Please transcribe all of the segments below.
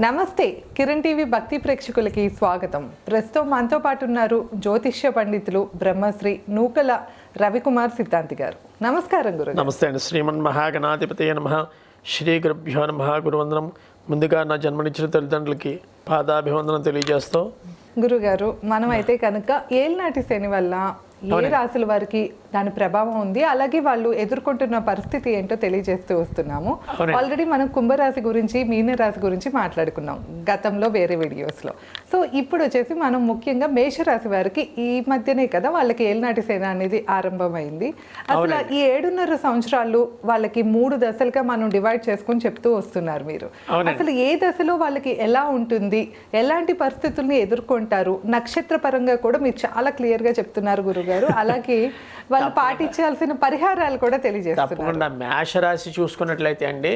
నమస్తే కిరణ్ టీవీ భక్తి ప్రేక్షకులకి స్వాగతం. ప్రస్తుతం మనతో పాటు ఉన్నారు జ్యోతిష్య పండితులు బ్రహ్మశ్రీ నూకల రవికుమార్ సిద్ధాంతి గారు. నమస్కారం గురు. నమస్తే అండి. శ్రీమన్ మహాగణాధిపతయ నమః. శ్రీ గురుభ్యో నమః. గురువందనం. ముందుగా నా జన్మనిచ్చిన తల్లిదండ్రులకి పాదాభివందనం తెలియజేస్తూ, గురుగారు మనం అయితే కనుక ఏలినాటి శని వల్ల ఏ రాశుల వారికి దాని ప్రభావం ఉంది, అలాగే వాళ్ళు ఎదుర్కొంటున్న పరిస్థితి ఏంటో తెలియజేస్తూ వస్తున్నాము. ఆల్రెడీ మనం కుంభరాశి గురించి, మీనరాశి గురించి మాట్లాడుకున్నాం గతంలో వేరే వీడియోస్లో. సో ఇప్పుడు వచ్చేసి మనం ముఖ్యంగా మేషరాశి వారికి ఈ మధ్యనే కదా వాళ్ళకి ఏలినాటి శని అనేది ఆరంభమైంది. అసలు ఈ 7.5 సంవత్సరాలు వాళ్ళకి 3 దశలుగా మనం డివైడ్ చేసుకుని చెప్తూ వస్తున్నారు మీరు. అసలు ఏ దశలో వాళ్ళకి ఎలా ఉంటుంది, ఎలాంటి పరిస్థితుల్ని ఎదుర్కొంటారు, నక్షత్ర పరంగా కూడా మీరు చాలా క్లియర్గా చెప్తున్నారు గురుగారు. అలాగే వాళ్ళు పాటించాల్సిన పరిహారాలు కూడా తెలియజేస్తారు. తప్పకుండా. మేషరాశి చూసుకున్నట్లయితే అండి,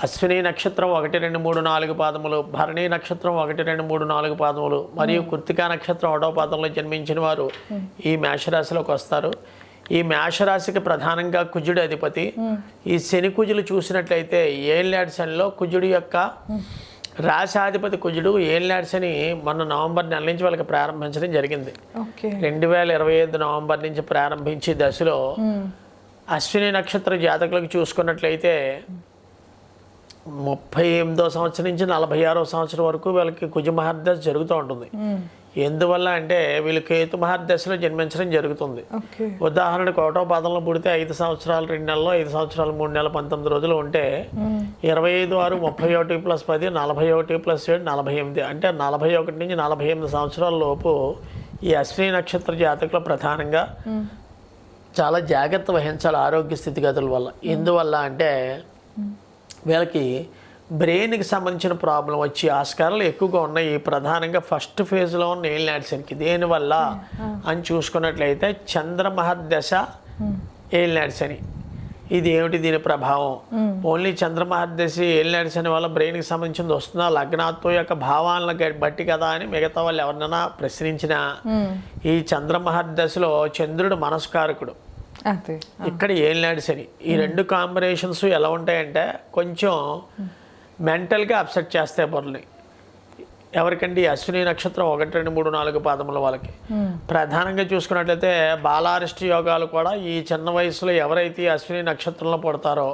అశ్విని నక్షత్రం 1, 2, 3, 4 పాదములు, భరణి నక్షత్రం 1, 2, 3, 4 పాదములు మరియు కృత్తికా నక్షత్రం 1వ పాదంలో జన్మించిన వారు ఈ మేషరాశిలోకి వస్తారు. ఈ మేషరాశికి ప్రధానంగా కుజుడు అధిపతి. ఈ శని కుజులు చూసినట్లయితే ఏళ్ళనాటి శనిలో కుజుడు యొక్క రాశాధిపతి కుజుడు ఏళ్ళనాటి శని మొన్న నవంబర్ నెల నుంచి వాళ్ళకి ప్రారంభించడం జరిగింది. 2025 నవంబర్ నుంచి ప్రారంభించే దశలో అశ్విని నక్షత్ర జాతకులకు చూసుకున్నట్లయితే 38వ సంవత్సరం నుంచి 46వ సంవత్సరం వరకు వీళ్ళకి కుజ మహర్దశ జరుగుతూ ఉంటుంది. ఎందువల్ల అంటే వీళ్ళు కేతు మహర్దశలో జన్మించడం జరుగుతుంది. ఉదాహరణకు 1వ పాదంలో పుడితే 5 సంవత్సరాలు 2 నెలలు, 5 సంవత్సరాలు 3 నెలలు, 19 రోజులు ఉంటే 25, 6, 31 + 10, 41 + 7, 48, అంటే 41 నుంచి 48 సంవత్సరాల లోపు ఈ అశ్విని నక్షత్ర జాతకులు ప్రధానంగా చాలా జాగ్రత్త వహించాలి ఆరోగ్య స్థితిగతుల వల్ల. ఎందువల్ల అంటే వీళ్ళకి బ్రెయిన్కి సంబంధించిన ప్రాబ్లం వచ్చి ఆస్కారాలు ఎక్కువగా ఉన్నాయి. ప్రధానంగా ఫస్ట్ ఫేజ్లో ఉన్న ఏలినాటి శనికి. దేనివల్ల అని చూసుకున్నట్లయితే చంద్రమహర్దశ ఏలినాటి శని. ఇది ఏమిటి దీని ప్రభావం? ఓన్లీ చంద్రమహర్దశ ఏలినాటి శని వల్ల బ్రెయిన్కి సంబంధించింది వస్తుందా, లగ్నాత్వం యొక్క భావాలను బట్టి కదా అని మిగతా వాళ్ళు ఎవరినైనా ప్రశ్నించినా, ఈ చంద్రమహర్దశలో చంద్రుడు మనస్కారకుడు, ఇక్కడ ఏలినాటి శని. ఈ 2 కాంబినేషన్స్ ఎలా ఉంటాయంటే కొంచెం మెంటల్గా అప్సెట్ చేస్తే బొర్రని. ఎవరికండి? అశ్విని నక్షత్రం 1, 2, 3, 4 పాదముల వాళ్ళకి. ప్రధానంగా చూసుకున్నట్లయితే బాలారిష్ట యోగాలు కూడా ఈ చిన్న వయసులో ఎవరైతే అశ్విని నక్షత్రంలో పుడతారో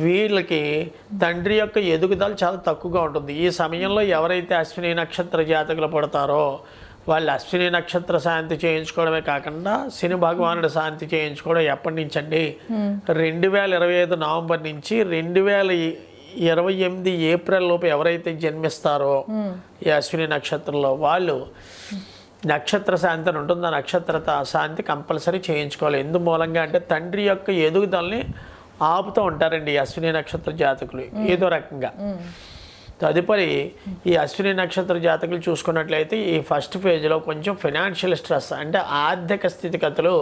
వీళ్ళకి తండ్రి యొక్క ఎదుగుదల చాలా తక్కువగా ఉంటుంది. ఈ సమయంలో ఎవరైతే అశ్విని నక్షత్ర జాతకులు పుడతారో వాళ్ళు అశ్విని నక్షత్ర శాంతి చేయించుకోవడమే కాకుండా శని భగవానుడు శాంతి చేయించుకోవడం ఎప్పటి నుంచి అండి? 2025 నవంబర్ నుంచి 2028 ఏప్రిల్ లోపు ఎవరైతే జన్మిస్తారో ఈ అశ్విని నక్షత్రంలో వాళ్ళు నక్షత్ర శాంతి అని ఉంటుంది. ఆ నక్షత్ర శాంతి కంపల్సరీ చేయించుకోవాలి. ఎందు మూలంగా అంటే తండ్రి యొక్క ఎదుగుదలని ఆపుతూ ఉంటారండి ఈ అశ్విని నక్షత్ర జాతకులు ఏదో రకంగా. తదుపరి ఈ అశ్విని నక్షత్ర జాతకులు చూసుకున్నట్లయితే ఈ ఫస్ట్ ఫేజ్లో కొంచెం ఫైనాన్షియల్ స్ట్రెస్ అంటే ఆర్థిక స్థితిగతులు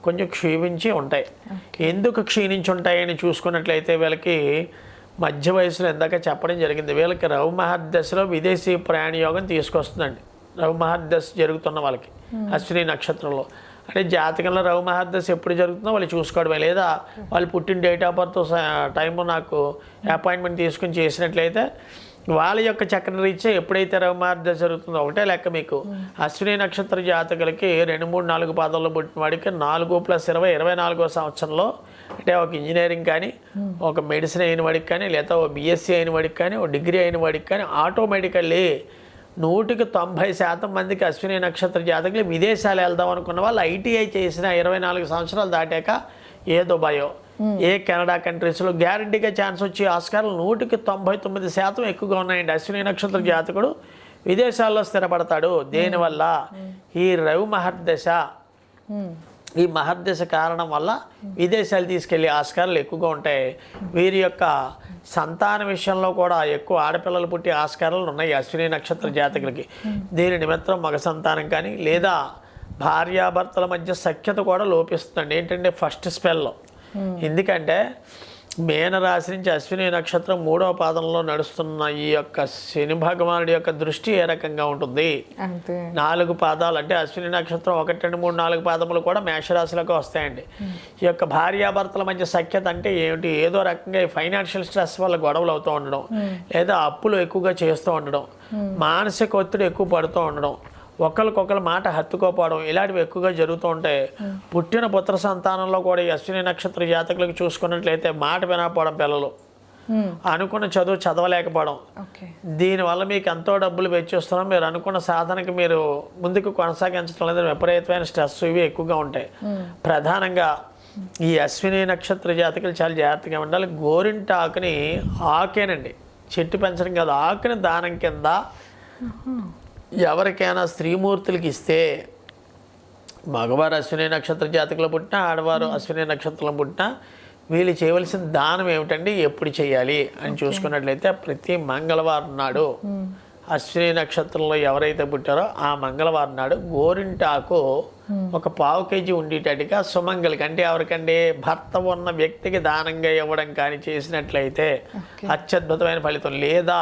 కొంచెం క్షీణించి ఉంటాయి. ఎందుకు క్షీణించి ఉంటాయని చూసుకున్నట్లయితే వీళ్ళకి మధ్య వయసులో ఇందాక చెప్పడం జరిగింది, వీళ్ళకి రవి మహర్దశలో విదేశీ ప్రయాణ యోగం తీసుకొస్తుందండి. రవి మహర్దశ జరుగుతున్న వాళ్ళకి అశ్విని నక్షత్రంలో అంటే జాతకంలో రవి మహర్దశ ఎప్పుడు జరుగుతుందో వాళ్ళు చూసుకోవడమే, లేదా వాళ్ళు పుట్టిన డేట్ ఆఫ్ బర్త్ టైము నాకు అపాయింట్మెంట్ తీసుకుని చేసినట్లయితే వాళ్ళ యొక్క చక్ర రీత్యా ఎప్పుడైతే రవి మహర్దశ జరుగుతుందో ఒకటే లెక్క. మీకు అశ్విని నక్షత్ర జాతకులకి 2, 3, 4 పాదాల్లో పుట్టిన వాడికి 4 + 20 24వ సంవత్సరంలో అంటే ఒక ఇంజనీరింగ్ కానీ, ఒక మెడిసిన్ అయిన వాడికి కానీ, లేదా ఒక బిఎస్సీ అయిన వాడికి కానీ, ఒక డిగ్రీ అయిన వాడికి కానీ ఆటోమేటికల్లీ 100% మందికి అశ్విని నక్షత్ర జాతకులు విదేశాలు వెళ్దాం అనుకున్న వాళ్ళు ఐటీఐ చేసిన 24 సంవత్సరాలు దాటాక ఏ దుబాయో ఏ కెనడా కంట్రీస్లో గ్యారంటీగా ఛాన్స్ వచ్చే ఆస్కారాలు 199% ఎక్కువగా ఉన్నాయండి. అశ్విని నక్షత్ర జాతకుడు విదేశాల్లో స్థిరపడతాడు. దేనివల్ల? ఈ రవి మహర్దశ, ఈ మహర్దశ కారణం వల్ల విదేశాలు తీసుకెళ్లే ఆస్కారాలు ఎక్కువగా ఉంటాయి. వీరి యొక్క సంతాన విషయంలో కూడా ఎక్కువ ఆడపిల్లలు పుట్టే ఆస్కారాలు ఉన్నాయి అశ్విని నక్షత్ర జాతకులకి. దీని నిమిత్తం మగ సంతానం కానీ లేదా భార్యాభర్తల మధ్య సఖ్యత కూడా లోపిస్తుందండి. ఏంటంటే ఫస్ట్ స్పెల్లో. ఎందుకంటే మీనరాశి నుంచి అశ్విని నక్షత్రం 3వ పాదంలో నడుస్తున్న ఈ యొక్క శని భగవానుడి యొక్క దృష్టి ఏ రకంగా ఉంటుంది? అంతే 4 పాదాలు అంటే అశ్విని నక్షత్రం 1, 2, 3, 4 పాదములు కూడా మేషరాశిలోకి వస్తాయండి. ఈ యొక్క భార్యాభర్తల మధ్య సఖ్యత అంటే ఏమిటి? ఏదో రకంగా ఫైనాన్షియల్ స్ట్రెస్ వల్ల గొడవలు అవుతూ ఉండడం, లేదా అప్పులు ఎక్కువగా చేస్తూ ఉండడం, మానసిక ఒత్తిడి ఎక్కువ పడుతూ ఉండడం, ఒకరికొకరు మాట హత్తుకోపోవడం, ఇలాంటివి ఎక్కువగా జరుగుతూ ఉంటాయి. పుట్టిన పుత్ర సంతానంలో కూడా ఈ అశ్విని నక్షత్ర జాతకులకు చూసుకున్నట్లయితే మాట వినకపోవడం, పిల్లలు అనుకున్న చదువు చదవలేకపోవడం, దీనివల్ల మీకు ఎంతో డబ్బులు వెచ్చిస్తున్నాం, మీరు అనుకున్న సాధనకి మీరు ముందుకు కొనసాగించడం లేదు, విపరీతమైన స్ట్రెస్ ఇవి ఎక్కువగా ఉంటాయి. ప్రధానంగా ఈ అశ్విని నక్షత్ర జాతకులు చాలా జాగ్రత్తగా ఉండాలి. గోరింటాకుని ఆకేనండి, చెట్టు పెంచడం కాదు, ఆకుని దానం కింద ఎవరికైనా స్త్రీమూర్తులకి ఇస్తే, మగవారు అశ్విని నక్షత్ర జాతకులు పుట్టినా, ఆడవారు అశ్విని నక్షత్రం పుట్టినా, వీళ్ళు చేయవలసిన దానం ఏమిటండి, ఎప్పుడు చేయాలి అని చూసుకున్నట్లయితే ప్రతి మంగళవారం నాడు అశ్విని నక్షత్రంలో ఎవరైతే పుట్టారో ఆ మంగళవారం నాడు గోరింటాకు ఒక 1/4 కేజీ ఉండేటట్టుగా సుమంగళికి, అంటే ఎవరికండి, భర్త ఉన్న వ్యక్తికి దానంగా ఇవ్వడం కానీ చేసినట్లయితే అత్యద్భుతమైన ఫలితం. లేదా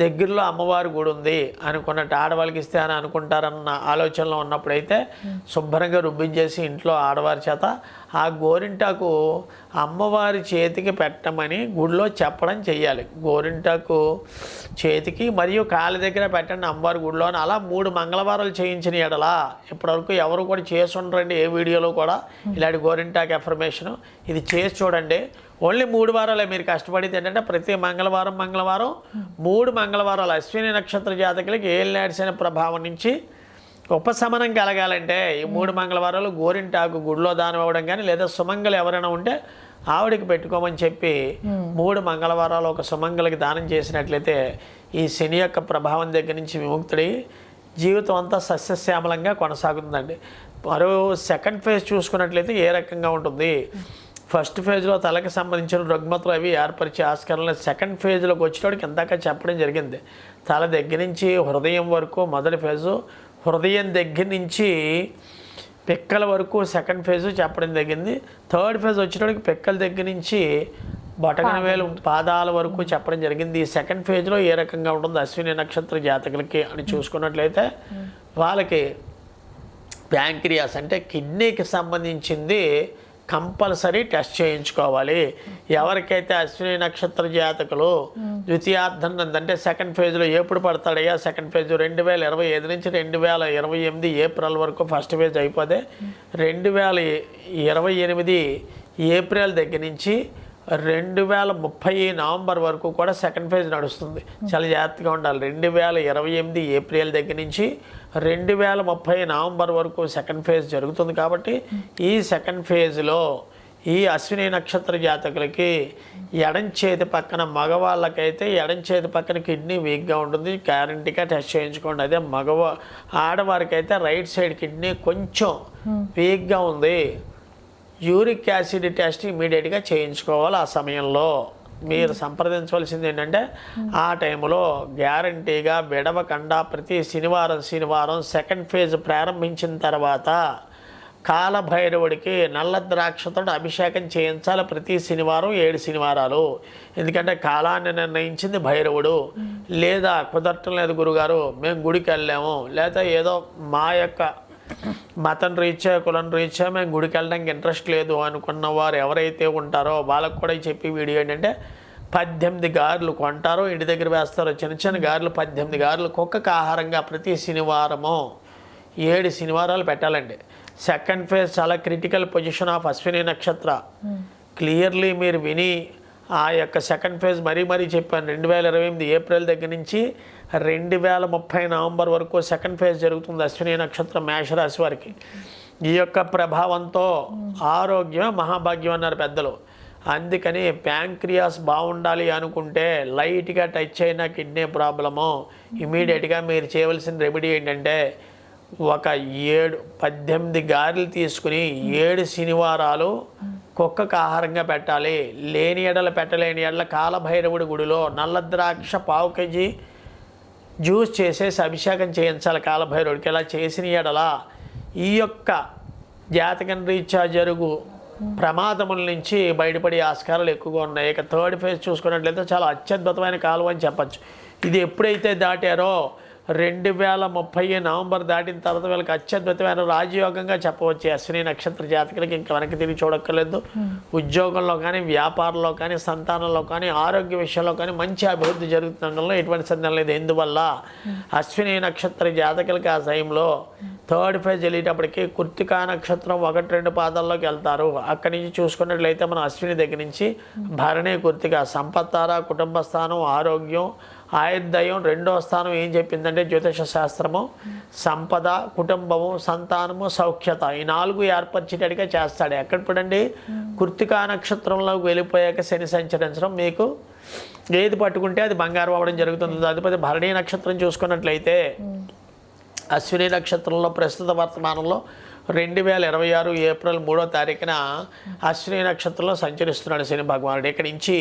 దగ్గరలో అమ్మవారి గుడి ఉంది అనుకున్నట్టు ఆడవాళ్ళకి ఇస్తే అని అనుకుంటారన్న ఆలోచనలో ఉన్నప్పుడైతే శుభ్రంగా రుబ్బించేసి ఇంట్లో ఆడవారి చేత ఆ గోరింటాకు అమ్మవారి చేతికి పెట్టమని గుడిలో చెప్పడం చెయ్యాలి. గోరింటాకు చేతికి మరియు కాళ్ళ దగ్గర పెట్టండి అమ్మవారి గుడిలో అని. అలా 3 మంగళవారాలు చేయించిన ఎడలా ఇప్పటివరకు ఎవరు కూడా చేసి ఉండరండి ఏ వీడియోలో కూడా ఇలాంటి గోరింటాకు ఎఫర్మేషన్. ఇది చేసి చూడండి. ఓన్లీ 3 వారాలే మీరు కష్టపడేది ఏంటంటే ప్రతి మంగళవారం 3 మంగళవారాలు అశ్విని నక్షత్ర జాతకులకి ఏలినాటి శని ప్రభావం నుంచి ఉపశమనం కలగాలంటే ఈ 3 మంగళవారాలు గోరింటాకు గుడిలో దానం ఇవ్వడం కానీ, లేదా సుమంగళి ఎవరైనా ఉంటే ఆవిడకి పెట్టుకోమని చెప్పి 3 మంగళవారాలు ఒక సుమంగళికి దానం చేసినట్లయితే ఈ శని యొక్క ప్రభావం దగ్గర నుంచి విముక్తుడి జీవితం అంతా సస్యశ్యామలంగా కొనసాగుతుందండి. మరో సెకండ్ ఫేజ్ చూసుకున్నట్లయితే ఏ రకంగా ఉంటుంది? ఫస్ట్ ఫేజ్లో తలకి సంబంధించిన రుగ్మతలు అవి ఏర్పరిచే ఆస్కారంలో, సెకండ్ ఫేజ్లోకి వచ్చేటోడికి ఇందాక చెప్పడం జరిగింది. తల దగ్గర నుంచి హృదయం వరకు మొదటి ఫేజు, హృదయం దగ్గర నుంచి పిక్కల వరకు సెకండ్ ఫేజ్ చెప్పడం జరిగింది. థర్డ్ ఫేజ్ వచ్చేటప్పటికి పిక్కల దగ్గర నుంచి బొటకన వేలు పాదాల వరకు చెప్పడం జరిగింది. ఈ సెకండ్ ఫేజ్లో ఏ రకంగా ఉంటుంది అశ్విని నక్షత్ర జాతకులకి అని చూసుకున్నట్లయితే వాళ్ళకి ప్యాంక్రియాస్ అంటే కిడ్నీకి సంబంధించింది కంపల్సరీ టెస్ట్ చేయించుకోవాలి. ఎవరికైతే అశ్విని నక్షత్ర జాతకులు ద్వితీయార్థం అంటే సెకండ్ ఫేజ్లో ఎప్పుడు పడతాడయ్యా, సెకండ్ ఫేజ్ 2025 నుంచి 2028 ఏప్రిల్ వరకు ఫస్ట్ ఫేజ్ అయిపోతే 2028 ఏప్రిల్ దగ్గర నుంచి 2030 నవంబర్ వరకు కూడా సెకండ్ ఫేజ్ నడుస్తుంది. చాలా జాగ్రత్తగా ఉండాలి. 2028 ఏప్రిల్ దగ్గర నుంచి 2030 నవంబర్ వరకు సెకండ్ ఫేజ్ జరుగుతుంది. కాబట్టి ఈ సెకండ్ ఫేజ్లో ఈ అశ్విని నక్షత్ర జాతకులకి ఎడం చేతి పక్కన, మగవాళ్ళకైతే ఎడం చేతి పక్కన కిడ్నీ వీక్గా ఉంటుంది, గ్యారంటీగా టెస్ట్ చేయించుకోండి. అదే ఆడవారికైతే రైట్ సైడ్ కిడ్నీ కొంచెం వీక్గా ఉంది, యూరిక్ యాసిడ్ టెస్ట్ ఇమీడియట్గా చేయించుకోవాలి. ఆ సమయంలో మీరు సంప్రదించవలసింది ఏంటంటే ఆ టైంలో గ్యారంటీగా విడవకుండా ప్రతి శనివారం సెకండ్ ఫేజ్ ప్రారంభించిన తర్వాత కాలభైరవుడికి నల్ల ద్రాక్షతో అభిషేకం చేయించాలి ప్రతి శనివారం 7 శనివారాలు. ఎందుకంటే కాలాన్ని నిర్ణయించింది భైరవుడు. లేదా కుదరటం లేదు గురుగారు, మేము గుడికి వెళ్ళాము, లేదా ఏదో మా యొక్క మతం రీత్యా కులం రీత్యా మేము గుడికి వెళ్ళడానికి ఇంట్రెస్ట్ లేదు అనుకున్న వారు ఎవరైతే ఉంటారో వాళ్ళకు కూడా చెప్పి వీడియో ఏంటంటే 18 గారెలు కొంటారో ఇంటి దగ్గర వేస్తారో, చిన్న చిన్న గారెలు 18 గారెలు కుక్కకు ఆహారంగా ప్రతి శనివారము 7 శనివారాలు పెట్టాలండి. సెకండ్ ఫేజ్ చాలా క్రిటికల్ పొజిషన్ ఆఫ్ అశ్విని నక్షత్ర. క్లియర్లీ మీరు విని ఆ యొక్క సెకండ్ ఫేజ్ మరీ చెప్పాను. 2028 ఏప్రిల్ దగ్గర నుంచి 2030 నవంబర్ వరకు సెకండ్ ఫేజ్ జరుగుతుంది అశ్విని నక్షత్రం మేషరాశి వారికి. ఈ యొక్క ప్రభావంతో ఆరోగ్యమే మహాభాగ్యం అన్నారు పెద్దలు. అందుకని ప్యాంక్రియాస్ బాగుండాలి అనుకుంటే లైట్గా టచ్ అయిన కిడ్నీ ప్రాబ్లము ఇమీడియట్గా మీరు చేయవలసిన రెమెడీ ఏంటంటే ఒక 18 గారెలు తీసుకుని 7 శనివారాలు కుక్కకు ఆహారంగా పెట్టాలి. లేని ఎడలు పెట్టలేని ఎడల కాలభైరవుడి గుడిలో నల్ల ద్రాక్ష 1/4 కేజీ జ్యూస్ చేసేసి అభిషేకం చేయించాలి కాలభైరవుడికి. ఇలా చేసిన ఎడల ఈ యొక్క జాతకం రీత్యా జరుగు ప్రమాదముల నుంచి బయటపడే ఆస్కారాలు ఎక్కువగా ఉన్నాయి. ఇక థర్డ్ ఫేజ్ చూసుకున్నట్లయితే చాలా అత్యద్భుతమైన కాలం అని చెప్పచ్చు. ఇది ఎప్పుడైతే దాటారో 2030 నవంబర్ దాటిన తర్వాత వీళ్ళకి అత్యద్భుతమైన రాజయోగంగా చెప్పవచ్చు. అశ్విని నక్షత్ర జాతకులకి ఇంకా వెనక్కి తిరిగి చూడక్కర్లేదు. ఉద్యోగంలో కానీ, వ్యాపారంలో కానీ, సంతానంలో కానీ, ఆరోగ్య విషయంలో కానీ మంచి అభివృద్ధి జరుగుతుండడంలో ఎటువంటి సందేహం లేదు. ఎందువల్ల అశ్విని నక్షత్ర జాతకులకి ఆ టైంలో థర్డ్ ఫేజ్ వెళ్ళేటప్పటికి కృత్తికా నక్షత్రం 1-2 పాదాల్లోకి వెళ్తారు. అక్కడి నుంచి చూసుకున్నట్లయితే మనం అశ్విని దగ్గర నుంచి భరణి, కృత్తిక, సంపత్తార, కుటుంబ స్థానం, ఆరోగ్యం, ఆయుర్దాయం, 2వ స్థానం ఏం చెప్పిందంటే జ్యోతిష శాస్త్రము సంపద, కుటుంబము, సంతానము, సౌఖ్యత ఈ 4 ఏర్పరిచేటట్టుగా చేస్తాడు. ఎక్కడ పడండి కృత్తికా నక్షత్రంలోకి వెళ్ళిపోయాక శని సంచరించడం మీకు ఏది పట్టుకుంటే అది బంగారం అవ్వడం జరుగుతుంది. అధిపతి భరణి నక్షత్రం చూసుకున్నట్లయితే అశ్విని నక్షత్రంలో ప్రస్తుత వర్తమానంలో 2026 ఏప్రిల్ 3వ తారీఖున అశ్విని నక్షత్రంలో సంచరిస్తున్నాడు శని భగవానుడు. ఇక్కడి నుంచి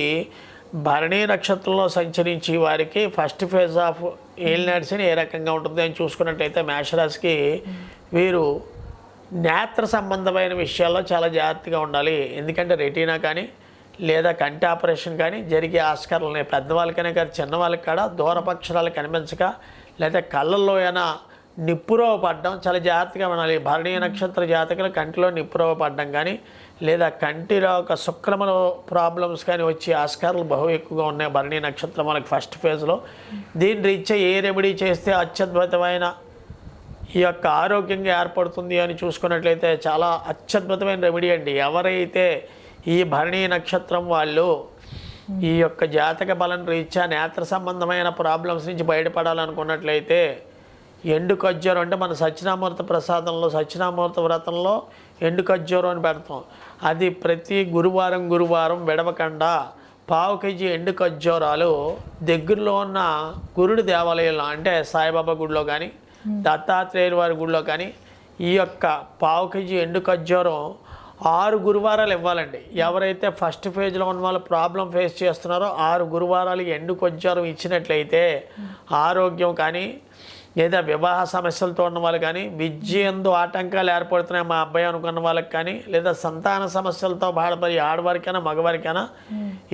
భరణి నక్షత్రంలో సంచరించి వారికి ఫస్ట్ ఫేజ్ ఆఫ్ ఏలినాటి శని ఏ రకంగా ఉంటుంది అని చూసుకున్నట్లయితే మేషరాశికి వీరు నేత్ర సంబంధమైన విషయాల్లో చాలా జాగ్రత్తగా ఉండాలి. ఎందుకంటే రెటీనా కానీ లేదా కంటి ఆపరేషన్ కానీ జరిగే ఆస్కారాలు ఉన్నాయి. పెద్దవాళ్ళకైనా కానీ చిన్నవాళ్ళకి కూడా దూరపక్షరాలు కనిపించక లేదా కళ్ళల్లో అయినా నిప్పురవ పడడం చాలా జాగ్రత్తగా ఉండాలి. భరణి నక్షత్ర జాతకులు కంటిలో నిప్పురవ పడడం కానీ లేదా కంటిలో ఒక శుక్రముల ప్రాబ్లమ్స్ కానీ వచ్చే ఆస్కారాలు బహు ఎక్కువగా ఉన్నాయి భరణి నక్షత్రం మనకి ఫస్ట్ ఫేజ్లో. దీని రీత్యా ఏ రెమెడీ చేస్తే అత్యద్భుతమైన ఈ యొక్క ఆరోగ్యంగా ఏర్పడుతుంది అని చూసుకున్నట్లయితే చాలా అత్యద్భుతమైన రెమెడీ అండి. ఎవరైతే ఈ భరణి నక్షత్రం వాళ్ళు ఈ యొక్క జాతక బలం రీత్యా నేత్ర సంబంధమైన ప్రాబ్లమ్స్ నుంచి బయటపడాలనుకున్నట్లయితే ఎండు ఖర్జూరం అంటే మన సత్యనామూర్తి ప్రసాదంలో సత్యనామూర్తి వ్రతంలో ఎండు ఖర్జూరం అని పెడతాం. అది ప్రతి గురువారం విడవకుండా 1/2 కేజీ ఎండు ఖర్జూరాలు దగ్గరలో ఉన్న గురుడి దేవాలయంలో అంటే సాయిబాబా గుడిలో కానీ దత్తాత్రేయుల వారి గుడిలో కానీ ఈ యొక్క 1/2 కేజీ ఎండు ఖర్జూరం 6 గురువారాలు ఇవ్వాలండి. ఎవరైతే ఫస్ట్ ఫేజ్లో ఉన్న వాళ్ళు ప్రాబ్లం ఫేస్ చేస్తున్నారో 6 గురువారాలు ఎండు ఖర్జూరం ఇచ్చినట్లయితే ఆరోగ్యం కానీ లేదా వివాహ సమస్యలతో ఉన్న వాళ్ళు కానీ, విద్య యందు ఆటంకాలు ఏర్పడుతున్నాయి మా అబ్బాయి అనుకున్న వాళ్ళకి కానీ, లేదా సంతాన సమస్యలతో బాధపడి ఆడవారికైనా మగవారికైనా,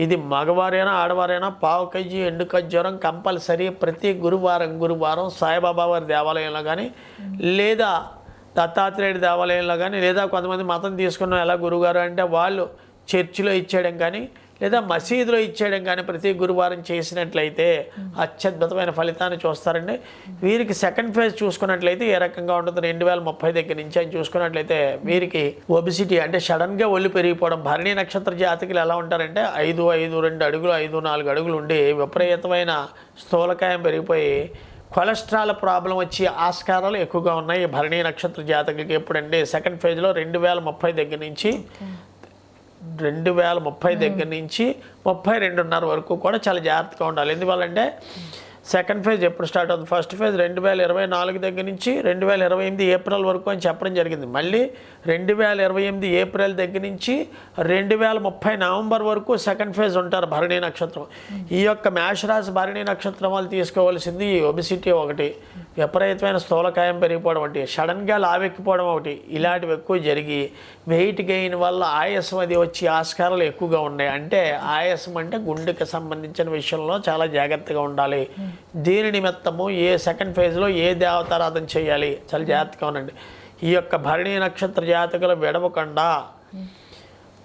ఇది మగవారైనా ఆడవారైనా 1/2 కేజీ ఎండు ఖర్జూరం కంపల్సరీ ప్రతి గురువారం సాయిబాబా వారి దేవాలయంలో కానీ లేదా దత్తాత్రేయుడి దేవాలయంలో కానీ లేదా కొంతమంది మతం తీసుకున్న ఎలా గురువుగారు అంటే వాళ్ళు చర్చిలో ఇచ్చేయడం కానీ లేదా మసీదులో ఇచ్చేయడం కానీ ప్రతి గురువారం చేసినట్లయితే అత్యద్భుతమైన ఫలితాన్ని చూస్తారండి. వీరికి సెకండ్ ఫేజ్ చూసుకున్నట్లయితే ఏ రకంగా ఉంటుంది 2030 దగ్గర నుంచి అని చూసుకున్నట్లయితే వీరికి ఒబిసిటీ అంటే సడన్గా ఒళ్ళు పెరిగిపోవడం. భరణి నక్షత్ర జాతకులు ఎలా ఉంటారంటే 5'2" 5'4" అడుగులు ఉండి విపరీతమైన స్థూలకాయం పెరిగిపోయి కొలెస్ట్రాల్ ప్రాబ్లం వచ్చి ఆస్కారాలు ఎక్కువగా ఉన్నాయి భరణి నక్షత్ర జాతకులకి. ఎప్పుడంటే సెకండ్ ఫేజ్లో 2030 దగ్గర నుంచి 32.5 వరకు కూడా చాలా జాగ్రత్తగా ఉండాలి. ఎందువల్లంటే సెకండ్ ఫేజ్ ఎప్పుడు స్టార్ట్ అవుతుంది, ఫస్ట్ ఫేజ్ 2024 దగ్గర నుంచి 2028 ఏప్రిల్ వరకు అని చెప్పడం జరిగింది. మళ్ళీ 2028 ఏప్రిల్ దగ్గర నుంచి 2030 నవంబర్ వరకు సెకండ్ ఫేజ్ ఉంటారు భరణి నక్షత్రం. ఈ యొక్క మేషరాశి భరణి నక్షత్రం వాళ్ళు తీసుకోవాల్సింది ఒబిసిటీ ఒకటి, విపరీతమైన స్థూలకాయం పెరిగిపోవడం ఒకటి, సడన్గా లావెక్కిపోవడం ఒకటి, ఇలాంటివి ఎక్కువ జరిగి వెయిట్ గెయిన్ వల్ల ఆయాసం అది వచ్చి ఆస్కారాలు ఎక్కువగా ఉన్నాయి. అంటే ఆయాసం అంటే గుండెకి సంబంధించిన విషయంలో చాలా జాగ్రత్తగా ఉండాలి. దీని నిమిత్తము ఏ సెకండ్ ఫేజ్లో ఏ దేవతారాధన చేయాలి చాలా జాగ్రత్తగా ఉండండి. ఈ యొక్క భరణి నక్షత్ర జాతకులు విడవకుండా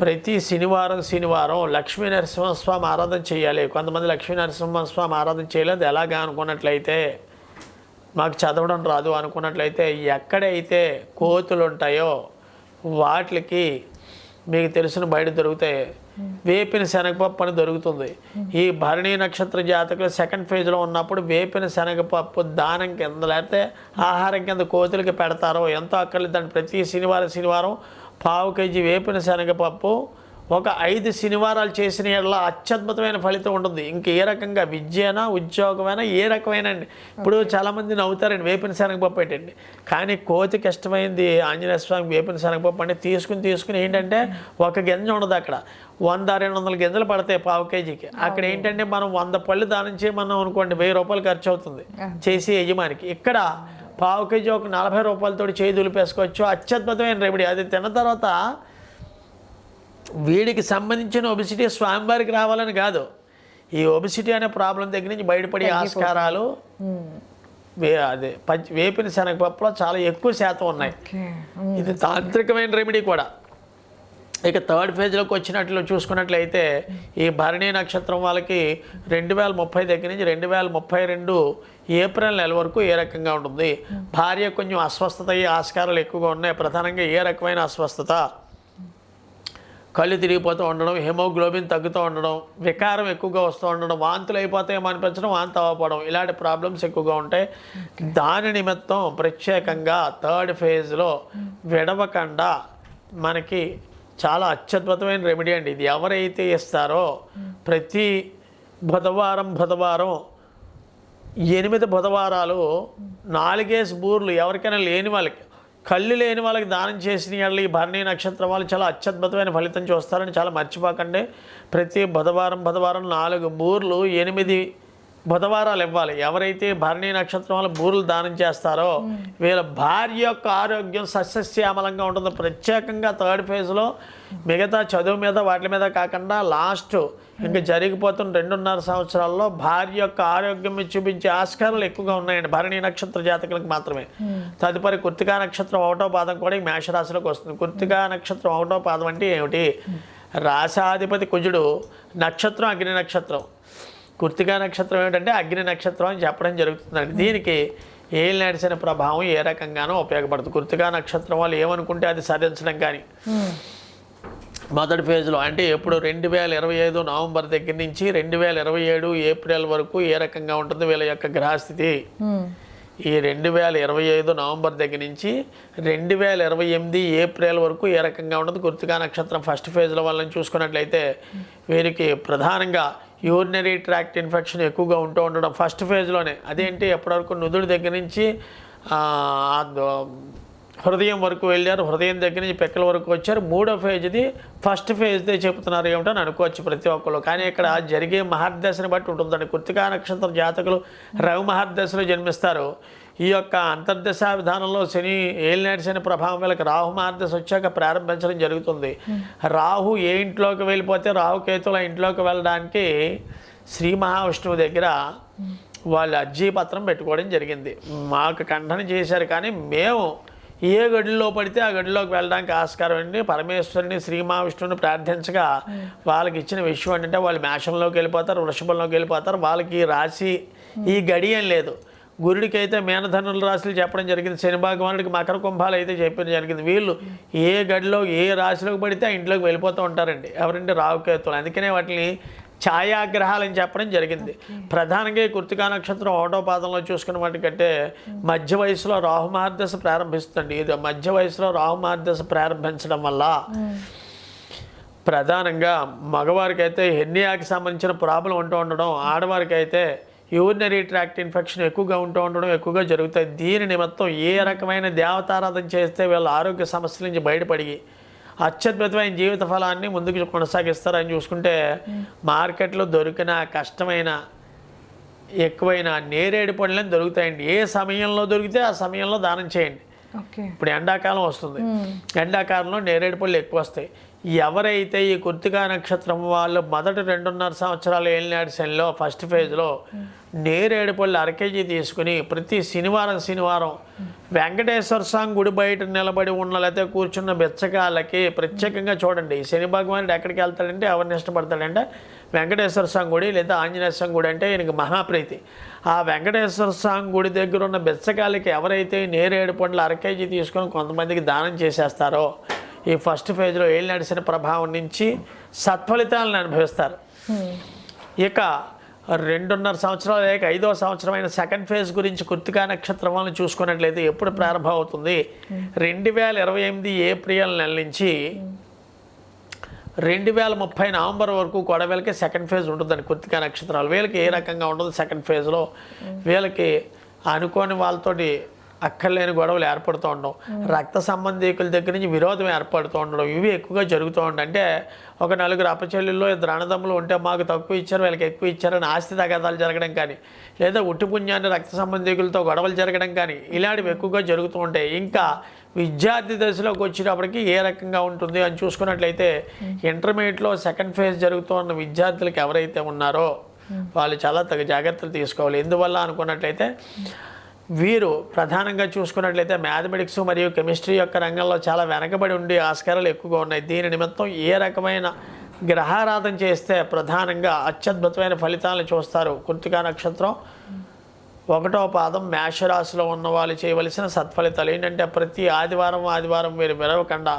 ప్రతి శనివారం లక్ష్మీ నరసింహస్వామి ఆరాధన చేయాలి. కొంతమంది లక్ష్మీ నరసింహస్వామి ఆరాధన చేయలేదు ఎలాగా అనుకున్నట్లయితే మాకు చదవడం రాదు అనుకున్నట్లయితే ఎక్కడైతే కోతులు ఉంటాయో వాటికి మీకు తెలిసిన బయట దొరుకుతాయి. వేపిన శనగపప్పు అని దొరుకుతుంది. ఈ భరణి నక్షత్ర జాతకులు సెకండ్ ఫేజ్లో ఉన్నప్పుడు వేపిన శనగపప్పు దానం కింద లేకపోతే ఆహారం కింద కోతులకి పెడతారో ఎంతో అక్కర్లేదండి. ప్రతి శనివారం 1/2 కేజీ వేపిన శనగపప్పు ఒక 5 శనివారాలు చేసిన యెడల అత్యద్భుతమైన ఫలితం ఉంటుంది. ఇంక ఏ రకంగా విద్యనా ఉద్యోగమైనా ఏ రకమైన అండి. ఇప్పుడు చాలామంది నవ్వుతారండి వేపిన శనగపప్పు ఏంటండి, కానీ కోతికి ఇష్టమైంది ఆంజనేయ స్వామికి వేపిన శనగపప్పు అంటే తీసుకుని ఏంటంటే ఒక గింజ ఉండదు, అక్కడ 100-200 గింజలు పడతాయి 1/2 కేజీకి. అక్కడ ఏంటంటే మనం 100 పళ్ళు దానం చేయమన్నాం అనుకోండి 1000 రూపాయలు ఖర్చు అవుతుంది చేసే యజమానికి. ఇక్కడ 1/2 కేజీ ఒక 40 రూపాయలతో చేయి దులిపేసుకోవచ్చు. అత్యద్భుతమైన రెమెడీ. అది తిన్న తర్వాత వీడికి సంబంధించిన ఒబిసిటీ స్వామివారికి రావాలని కాదు, ఈ ఒబిసిటీ అనే ప్రాబ్లం దగ్గర నుంచి బయటపడే ఆస్కారాలు వేపిన శనగపప్పులో చాలా ఎక్కువ శాతం ఉన్నాయి. ఇది తాంత్రికమైన రెమెడీ కూడా. ఇక థర్డ్ ఫేజ్లోకి వచ్చినట్లు చూసుకున్నట్లయితే ఈ భరణి నక్షత్రం వాళ్ళకి 2030 దగ్గర నుంచి 2032 ఏప్రిల్ నెల వరకు ఏ రకంగా ఉంటుంది? భార్య కొంచెం అస్వస్థత అయ్యే ఆస్కారాలు ఎక్కువగా ఉన్నాయి. ప్రధానంగా ఏ రకమైన అస్వస్థత? కళ్ళు తిరిగిపోతూ ఉండడం, హెమోగ్లోబిన్ తగ్గుతూ ఉండడం, వికారం ఎక్కువగా వస్తూ ఉండడం, వాంతులు అయిపోతాయేమో అనిపించడం, వాంతి అవ్వకపోవడం, ఇలాంటి ప్రాబ్లమ్స్ ఎక్కువగా ఉంటాయి. దాని నిమిత్తం ప్రత్యేకంగా థర్డ్ ఫేజ్లో విడవకుండా మనకి చాలా అత్యద్భుతమైన రెమెడీ అండి. ఇది ఎవరైతే ఇస్తారో ప్రతి బుధవారం 8 బుధవారాలు 4 బూర్లు ఎవరికైనా లేని వాళ్ళకి, కళ్ళు లేని వాళ్ళకి దానం చేసిన వాళ్ళు ఈ భరణి నక్షత్రం వాళ్ళు చాలా అత్యద్భుతమైన ఫలితం చూస్తారని చాలా మర్చిపోకండి. ప్రతి బుధవారం 4 బూర్లు 8 బుధవారాలు ఇవ్వాలి. ఎవరైతే భరణి నక్షత్రం వల్ల బూరులు దానం చేస్తారో వీళ్ళ భార్య యొక్క ఆరోగ్యం సస్యశ్యామలంగా ఉంటుందో. ప్రత్యేకంగా థర్డ్ ఫేజ్లో మిగతా చదువు మీద వాటి మీద కాకుండా లాస్ట్ ఇంకా జరిగిపోతున్న 2.5 సంవత్సరాల్లో భార్య యొక్క ఆరోగ్యం చూపించే ఆస్కారాలు ఎక్కువగా ఉన్నాయండి భరణి నక్షత్ర జాతకులకు మాత్రమే. తదుపరి కృత్తికా నక్షత్రం 1వ పాదం కూడా ఈ మేషరాశిలోకి వస్తుంది. కృత్తికా నక్షత్రం 1వ పాదం అంటే ఏమిటి? రాశాధిపతి కుజుడు, నక్షత్రం అగ్ని నక్షత్రం. కృత్తికా నక్షత్రం ఏమిటంటే అగ్ని నక్షత్రం అని చెప్పడం జరుగుతుందండి. దీనికి ఏలినాటి శని ప్రభావం ఏ రకంగానో ఉపయోగపడుతుంది. కృత్తికా నక్షత్రం వాళ్ళు ఏమనుకుంటే అది సాధించడం కానీ మొదటి ఫేజ్లో అంటే ఎప్పుడు 2025 నవంబర్ దగ్గర నుంచి 2027 ఏప్రిల్ వరకు ఏ రకంగా ఉంటుంది వీళ్ళ యొక్క గ్రహస్థితి. ఈ 2025 నవంబర్ దగ్గర నుంచి 2028 ఏప్రిల్ వరకు ఏ రకంగా ఉంటుంది? కృత్తికా నక్షత్రం ఫస్ట్ ఫేజ్లో వాళ్ళని చూసుకున్నట్లయితే వీరికి ప్రధానంగా యూరినరీ ట్రాక్ట్ ఇన్ఫెక్షన్ ఎక్కువగా ఉంటూ ఉండడం ఫస్ట్ ఫేజ్లోనే. అదేంటి ఎప్పటివరకు నుదుడి దగ్గర నుంచి హృదయం వరకు వెళ్ళారు, హృదయం దగ్గర నుంచి పెక్కల వరకు వచ్చారు. 3వ ఫేజ్ది ఫస్ట్ ఫేజ్దే చెబుతున్నారు ఏమిటని అనుకోవచ్చు ప్రతి ఒక్కరు. కానీ ఇక్కడ జరిగే మహర్దశని బట్టి ఉంటుందండి. కృత్తికా నక్షత్ర జాతకులు రవి మహర్దశలో జన్మిస్తారు. ఈ యొక్క అంతర్దశ విధానంలో శని ఏలినాటి శని ప్రభావం వీళ్ళకి రాహు మహర్దశ వచ్చాక ప్రారంభించడం జరుగుతుంది. రాహు ఏ ఇంట్లోకి వెళ్ళిపోతే రాహుకేతుల ఇంట్లోకి వెళ్ళడానికి శ్రీ మహావిష్ణువు దగ్గర వాళ్ళు అర్జీ పత్రం పెట్టుకోవడం జరిగింది. మాకు ఖండన చేశారు కానీ మేము ఏ గడిలో పడితే ఆ గడిలోకి వెళ్ళడానికి ఆస్కారం అండి. పరమేశ్వరుని శ్రీ మహావిష్ణువుని ప్రార్థించగా వాళ్ళకి ఇచ్చిన విషయం ఏంటంటే వాళ్ళు మేషంలోకి వెళ్ళిపోతారు, వృషభంలోకి వెళ్ళిపోతారు. వాళ్ళకి రాశి ఈ గడి ఏం లేదు. గురుడికి అయితే మేనధనుల రాశులు చెప్పడం జరిగింది, శని భగవానుడికి మకర కుంభాలు అయితే చెప్పడం జరిగింది. వీళ్ళు ఏ గడిలో ఏ రాశిలోకి పడితే ఆ ఇంట్లోకి వెళ్ళిపోతూ ఉంటారండి. ఎవరంటే రాహుకేతులు. అందుకనే వాటిని ఛాయాగ్రహాలని చెప్పడం జరిగింది. ప్రధానంగా కృత్తికా నక్షత్రం 1వ పాదంలో చూసుకున్న వాటికంటే మధ్య వయసులో రాహు మహర్దశ ప్రారంభిస్తుంది. ఇది మధ్య వయసులో రాహు మహర్దశ ప్రారంభించడం వల్ల ప్రధానంగా మగవారికి అయితే హెర్నియాకి సంబంధించిన ప్రాబ్లం ఉంటూ ఉండడం, ఆడవారికి అయితే యూరినరీ ట్రాక్ట్ ఇన్ఫెక్షన్ ఎక్కువగా ఉంటూ ఉండడం ఎక్కువగా జరుగుతాయి. దీని నిమిత్తం ఏ రకమైన దేవతారాధన చేస్తే వీళ్ళ ఆరోగ్య సమస్యల నుంచి బయటపడి అత్యద్భుతమైన జీవిత ఫలాన్ని ముందుకు కొనసాగిస్తారని చూసుకుంటే మార్కెట్లో దొరికిన కష్టమైన ఎక్కువైన నేరేడు పళ్ళని దొరుకుతాయండి. ఏ సమయంలో దొరికితే ఆ సమయంలో దానం చేయండి. ఇప్పుడు ఎండాకాలం వస్తుంది, ఎండాకాలంలో నేరేడు పళ్ళు ఎక్కువ వస్తాయి. ఎవరైతే ఈ కృత్తికా నక్షత్రం వాళ్ళు మొదటి 2.5 సంవత్సరాలు ఏలినాటి శనిలో ఫస్ట్ ఫేజ్లో నేరేడు పళ్ళు 1 కేజీ తీసుకుని ప్రతి శనివారం వెంకటేశ్వర స్వామి గుడి బయట నిలబడి ఉన్న లేకపోతే కూర్చున్న బెచ్చకాళ్ళకి ప్రత్యేకంగా చూడండి. శని భగవానుడు ఎక్కడికి వెళ్తాడంటే ఎవరిని ఇష్టపడతాడంటే వెంకటేశ్వర స్వామి గుడి లేదా ఆంజనేయ స్వామి గుడి అంటే ఈయనకి మహాప్రీతి. ఆ వెంకటేశ్వర స్వామి గుడి దగ్గర ఉన్న బెచ్చకాళ్ళకి ఎవరైతే నేరేడు పండ్లు 1 కేజీ తీసుకొని కొంతమందికి దానం చేసేస్తారో ఈ ఫస్ట్ ఫేజ్లో ఏలినాటి శని ప్రభావం నుంచి సత్ఫలితాలను అనుభవిస్తారు. ఇక 2.5 సంవత్సరాలు లేక 5వ సంవత్సరమైన సెకండ్ ఫేజ్ గురించి కృత్తికా నక్షత్రం వాళ్ళని చూసుకున్నట్లయితే ఎప్పుడు ప్రారంభం అవుతుంది? 2028 ఏప్రిల్ నెల నుంచి 2030 నవంబర్ వరకు కూడా వీళ్ళకి సెకండ్ ఫేజ్ ఉంటుందండి. కృత్తికా నక్షత్రాలు వీళ్ళకి ఏ రకంగా ఉంటుంది? సెకండ్ ఫేజ్లో వీళ్ళకి అనుకోని వాళ్ళతోటి అక్కర్లేని గొడవలు ఏర్పడుతూ ఉండడం, రక్త సంబంధికుల దగ్గర నుంచి విరోధం ఏర్పడుతూ ఉండడం, ఇవి ఎక్కువగా జరుగుతూ ఉంటాయి. అంటే ఒక 4 అప్పచెల్లుల్లో 2 అన్నదమ్ములు ఉంటే మాకు తక్కువ ఇచ్చారు వీళ్ళకి ఎక్కువ ఇచ్చారని ఆస్తి తగాదాలు జరగడం కానీ, లేదా ఉట్టి పుణ్యాన్ని రక్త సంబంధికులతో గొడవలు జరగడం కానీ ఇలాంటివి ఎక్కువగా జరుగుతూ ఉంటాయి. ఇంకా విద్యార్థి దశలోకి వచ్చేటప్పటికి ఏ రకంగా ఉంటుంది అని చూసుకున్నట్లయితే ఇంటర్మీడియట్లో సెకండ్ ఫేజ్ జరుగుతున్న విద్యార్థులకు ఎవరైతే ఉన్నారో వాళ్ళు చాలా తగు జాగ్రత్తలు తీసుకోవాలి. ఎందువల్ల అనుకున్నట్లయితే వీరు ప్రధానంగా చూసుకున్నట్లయితే మ్యాథమెటిక్స్ మరియు కెమిస్ట్రీ యొక్క రంగంలో చాలా వెనకబడి ఉండి ఆస్కారాలు ఎక్కువగా ఉన్నాయి. దీని నిమిత్తం ఏ రకమైన గ్రహారాధన చేస్తే ప్రధానంగా అత్యద్భుతమైన ఫలితాలను చూస్తారు. కృత్తికా నక్షత్రం 1వ పాదం మేషరాశిలో ఉన్న వాళ్ళు చేయవలసిన సత్ఫలితాలు ఏంటంటే ప్రతి ఆదివారం మీరు విరవకుండా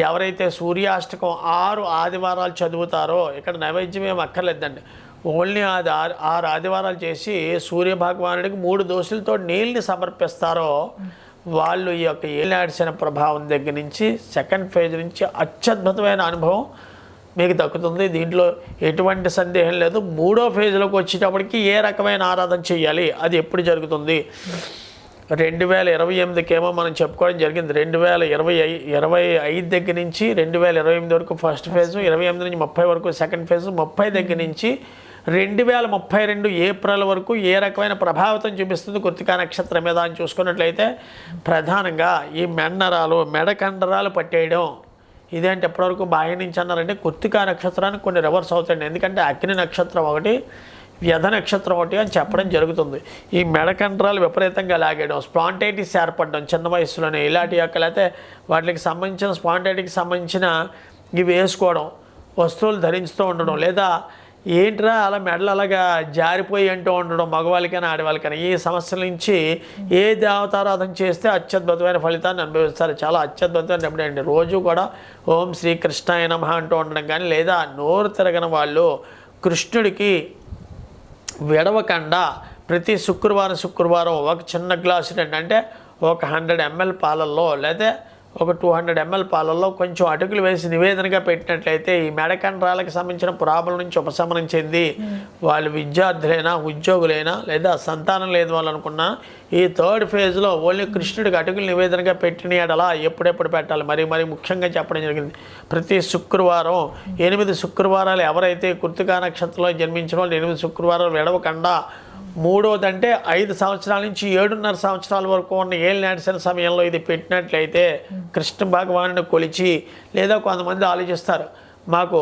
ఎవరైతే సూర్యాష్టకం 6 ఆదివారాలు చదువుతారో, ఇక్కడ నైవేద్యం ఏం అక్కర్లేదండి, ఓన్లీ అది 6 ఆదివారాలు చేసి సూర్య భగవానుడికి 3 దోశలతో నీళ్ళని సమర్పిస్తారో వాళ్ళు ఈ యొక్క ఏలినాడిసిన ప్రభావం దగ్గర నుంచి సెకండ్ ఫేజ్ నుంచి అత్యద్భుతమైన అనుభవం మీకు దక్కుతుంది. దీంట్లో ఎటువంటి సందేహం లేదు. 3వ ఫేజ్లోకి వచ్చేటప్పటికి ఏ రకమైన ఆరాధన చేయాలి, అది ఎప్పుడు జరుగుతుంది, 2028కేమో మనం చెప్పుకోవడం జరిగింది. 2025 దగ్గర నుంచి 2028 వరకు ఫస్ట్ ఫేజ్, 28 నుంచి 30 వరకు సెకండ్ ఫేజ్, 30 దగ్గర నుంచి 2032 ఏప్రిల్ వరకు ఏ రకమైన ప్రభావితం చూపిస్తుంది కృత్తికా నక్షత్రం మీద అని చూసుకున్నట్లయితే ప్రధానంగా ఈ మెడకండరాలు పట్టేయడం, ఇదేంటి ఎప్పటివరకు బాహ్య నుంచి అన్నారంటే కృత్తికా నక్షత్రానికి కొన్ని రివర్స్ అవుతాయండి. ఎందుకంటే అగ్ని నక్షత్రం ఒకటి, వ్యధ నక్షత్రం ఒకటి అని చెప్పడం జరుగుతుంది. ఈ మెడకండరాలు విపరీతంగా లాగేయడం, స్పాంటైటిస్ ఏర్పడడం చిన్న వయసులోనే, ఇలాంటి యొక్క లేకపోతే వాటికి సంబంధించిన స్పాంటైటిస్కి సంబంధించిన ఇవి వేసుకోవడం, వస్తువులు ధరించుతూ ఉండడం, లేదా ఏంట్రా అలా మెడలు అలాగా జారిపోయి అంటూ ఉండడం మగవాళ్ళకైనా ఆడవాళ్ళకైనా, ఈ సమస్యల నుంచి ఏ దేవతారాధన చేస్తే అత్యద్భుతమైన ఫలితాన్ని అనుభవిస్తారు. చాలా అత్యద్భుతమైన రెమెడీ అండి. రోజు కూడా ఓం శ్రీ కృష్ణాయ నమః అంటూ ఉండడం కానీ, లేదా నోరు తిరగని వాళ్ళు కృష్ణుడికి విడవకుండా ప్రతి శుక్రవారం ఒక చిన్న గ్లాసు అంటే ఒక 100 ml పాలల్లో లేదా ఒక 200 ml పాలల్లో కొంచెం అటుకులు వేసి నివేదనగా పెట్టినట్లయితే ఈ మెడకండరాలకు సంబంధించిన ప్రాబ్లం నుంచి ఉపశమనం చెంది వాళ్ళు విద్యార్థులైనా ఉద్యోగులైనా లేదా సంతానం లేదు వాళ్ళు అనుకున్నా ఈ 3rd ఫేజ్లో ఓన్లీ కృష్ణుడికి అటుకులు నివేదనగా పెట్టిన ఎడలా ఎప్పుడెప్పుడు పెట్టాలి మరి ముఖ్యంగా చెప్పడం జరిగింది. ప్రతి శుక్రవారం 8 శుక్రవారాలు ఎవరైతే కృత్తికా నక్షత్రంలో జన్మించిన వాళ్ళు 8 శుక్రవారాలు విడవకుండా, 3వది అంటే 5 సంవత్సరాల నుంచి 7.5 సంవత్సరాల వరకు ఉన్న ఏళ్ళు నడిచిన సమయంలో ఇది పెట్టినట్లయితే కృష్ణ భగవానుని కొలిచి, లేదా కొంతమంది ఆలోచిస్తారు మాకు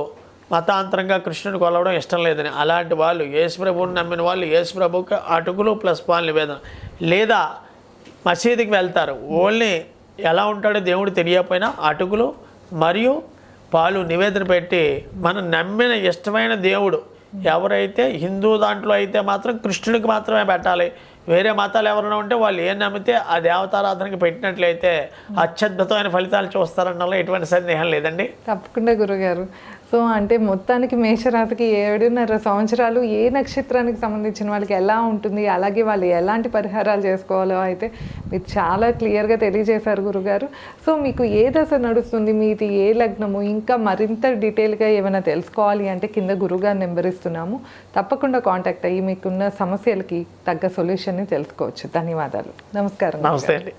మతాంతరంగా కృష్ణుని కొలవడం ఇష్టం లేదని, అలాంటి వాళ్ళు యేసుప్రభుని నమ్మిన వాళ్ళు యేసుప్రభుకి అటుకులు ప్లస్ పాలు నివేదన, లేదా మసీదుకి వెళ్తారు, ఓన్లీ ఎలా ఉంటాడో దేవుడు తెలియకపోయినా అటుకులు మరియు పాలు నివేదన పెట్టి మనం నమ్మిన ఇష్టమైన దేవుడు ఎవరైతే హిందూ దాంట్లో అయితే మాత్రం కృష్ణుడికి మాత్రమే పెట్టాలి. వేరే మతాలు ఎవరైనా ఉంటే వాళ్ళు ఏం నమ్మితే ఆ దేవతారాధనకి పెట్టినట్లయితే అత్యద్భుతమైన ఫలితాలు చూస్తారన్నలో ఎటువంటి సందేహం లేదండి. తప్పకుండా గురుగారు. సో అంటే మొత్తానికి మేషరాశికి 7.5 సంవత్సరాలు ఏ నక్షత్రానికి సంబంధించిన వాళ్ళకి ఎలా ఉంటుంది, అలాగే వాళ్ళు ఎలాంటి పరిహారాలు చేసుకోవాలో అయితే మీరు చాలా క్లియర్గా తెలియజేశారు గురుగారు. సో మీకు ఏ దశ నడుస్తుంది, మీది ఏ లగ్నము, ఇంకా మరింత డీటెయిల్గా ఏమైనా తెలుసుకోవాలి అంటే కింద గురుగారు నెంబర్ ఇస్తున్నాము, తప్పకుండా కాంటాక్ట్ అయ్యి మీకున్న సమస్యలకి తగ్గ సొల్యూషన్ని తెలుసుకోవచ్చు. ధన్యవాదాలు. నమస్కారం. నమస్తే అండి.